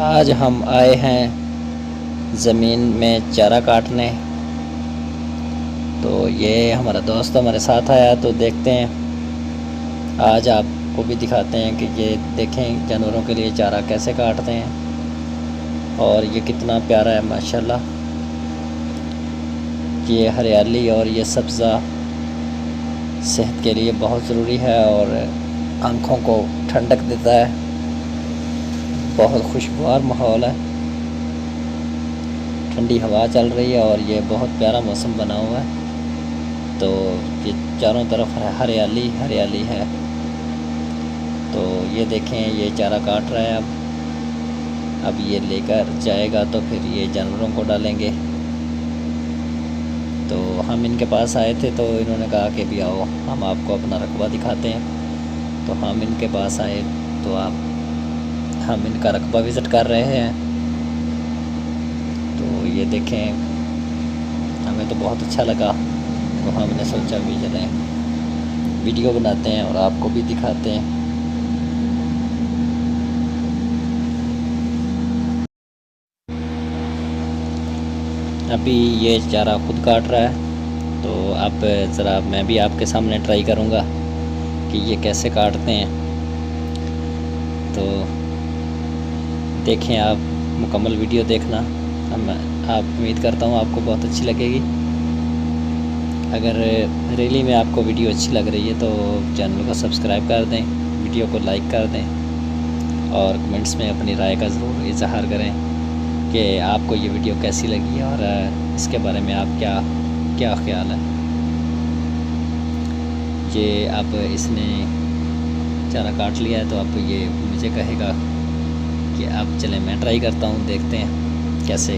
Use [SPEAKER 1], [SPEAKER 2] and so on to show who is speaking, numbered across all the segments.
[SPEAKER 1] आज हम आए हैं ज़मीन में चारा काटने। तो ये हमारा दोस्त हमारे साथ आया, तो देखते हैं, आज आपको भी दिखाते हैं कि ये देखें जानवरों के लिए चारा कैसे काटते हैं। और ये कितना प्यारा है माशाल्लाह। ये हरियाली और ये सब्ज़ा सेहत के लिए बहुत ज़रूरी है और आँखों को ठंडक देता है। बहुत खुशगवार माहौल है, ठंडी हवा चल रही है और ये बहुत प्यारा मौसम बना हुआ है। तो ये चारों तरफ हरियाली हरियाली है। तो ये देखें, ये चारा काट रहा है। अब ये लेकर जाएगा तो फिर ये जानवरों को डालेंगे। तो हम इनके पास आए थे, तो इन्होंने कहा कि भी आओ हम आपको अपना रकबा दिखाते हैं। तो हम इनके पास आए, तो हम इनका रकबा विज़िट कर रहे हैं। तो ये देखें, हमें तो बहुत अच्छा लगा, तो हमने सोचा भी चलें वीडियो बनाते हैं और आपको भी दिखाते हैं। अभी ये चारा खुद काट रहा है, तो अब ज़रा मैं भी आपके सामने ट्राई करूँगा कि ये कैसे काटते हैं। तो देखें, आप मुकम्मल वीडियो देखना। आप उम्मीद करता हूँ आपको बहुत अच्छी लगेगी। अगर रियली में आपको वीडियो अच्छी लग रही है तो चैनल को सब्सक्राइब कर दें, वीडियो को लाइक कर दें और कमेंट्स में अपनी राय का ज़रूर इजहार करें कि आपको ये वीडियो कैसी लगी और इसके बारे में आप क्या ख्याल है। ये अब इसने चारा काट लिया है, तो अब ये मुझे कहेगा कि अब चलें मैं ट्राई करता हूँ, देखते हैं कैसे।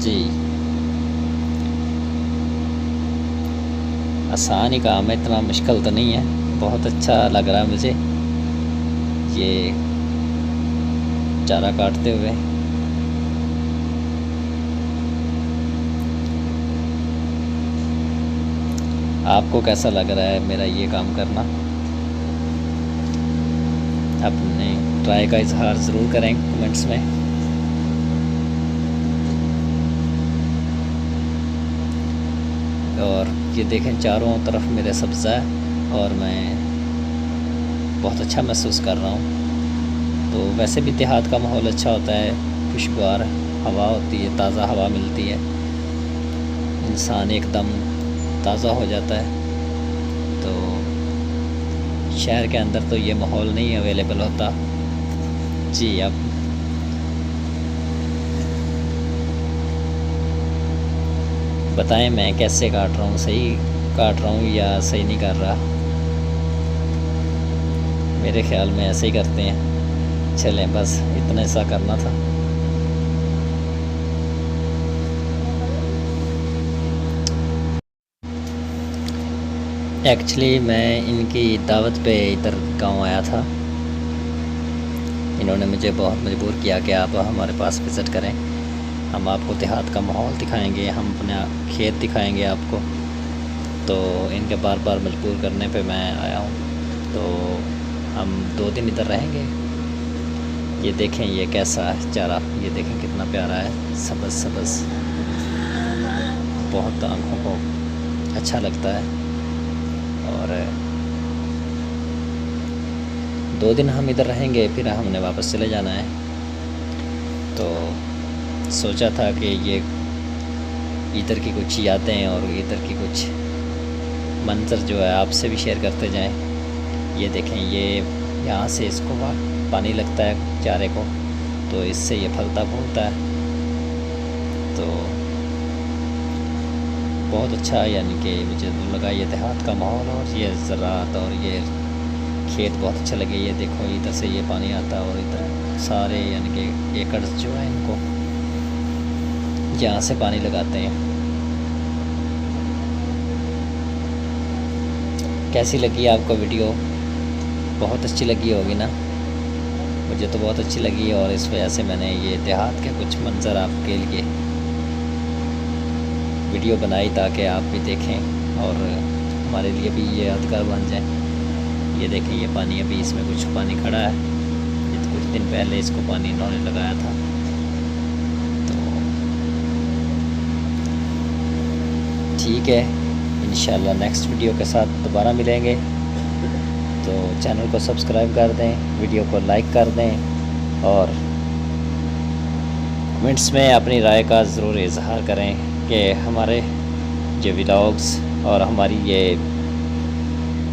[SPEAKER 1] जी, आसान ही काम है, इतना मुश्किल तो नहीं है। बहुत अच्छा लग रहा है मुझे ये चारा काटते हुए। आपको कैसा लग रहा है मेरा ये काम करना? अपने ट्राई का इजहार ज़रूर करें कमेंट्स में। और ये देखें, चारों तरफ मेरे सब्ज़ा है और मैं बहुत अच्छा महसूस कर रहा हूँ। तो वैसे भी देहात का माहौल अच्छा होता है, खुशगवार हवा होती है, ताज़ा हवा मिलती है, इंसान एकदम ताज़ा हो जाता है। तो शहर के अंदर तो ये माहौल नहीं अवेलेबल होता। जी, अब बताएं मैं कैसे काट रहा हूँ, सही काट रहा हूँ या सही नहीं कर रहा? मेरे ख्याल में ऐसे ही करते हैं। चलें, बस इतना सा करना था। एक्चुअली मैं इनकी दावत पे इधर गांव आया था। इन्होंने मुझे बहुत मजबूर किया कि आप हमारे पास विज़िट करें, हम आपको देहात का माहौल दिखाएंगे, हम अपना खेत दिखाएंगे आपको। तो इनके बार बार मजबूर करने पे मैं आया हूँ। तो हम 2 दिन इधर रहेंगे। ये देखें, ये कैसा है चारा, ये देखें कितना प्यारा है, सब्ज़ सब्ज़, बहुत आँखों को अच्छा लगता है। और 2 दिन हम इधर रहेंगे, फिर हमने वापस चले जाना है। तो सोचा था कि ये इधर की कुछ यादें और इधर की कुछ मंजर जो है आपसे भी शेयर करते जाएं। ये देखें, ये यहाँ से इसको पानी लगता है चारे को, तो इससे ये फलता फूलता है। तो बहुत अच्छा, यानी कि मुझे तो लगा ये देहात का माहौल और ये ज़राअत और ये खेत बहुत अच्छा लगे। ये देखो, इधर से ये पानी आता है और इधर सारे यानी कि एकड़ जो है इनको यहाँ से पानी लगाते हैं। कैसी लगी आपको वीडियो? बहुत अच्छी लगी होगी ना? मुझे तो बहुत अच्छी लगी और इस वजह से मैंने ये देहात के कुछ मंज़र आपके लिए वीडियो बनाई ताकि आप भी देखें। और हमारे लिए भी ये यादगार बन जाए। ये देखें, ये पानी अभी इसमें कुछ पानी खड़ा है, ये तो कुछ दिन पहले इसको पानी इन्होंने लगाया था। तो ठीक है, इंशाल्लाह नेक्स्ट वीडियो के साथ दोबारा मिलेंगे। तो चैनल को सब्सक्राइब कर दें, वीडियो को लाइक कर दें और कमेंट्स में अपनी राय का ज़रूर इजहार करें कि हमारे ये व्लॉग्स और हमारी ये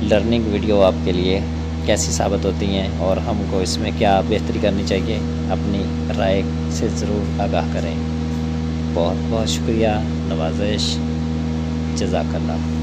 [SPEAKER 1] लर्निंग वीडियो आपके लिए कैसी साबित होती हैं और हमको इसमें क्या बेहतरी करनी चाहिए, अपनी राय से ज़रूर आगाह करें। बहुत बहुत शुक्रिया, नवाज़िश, जज़ाकल्लाह।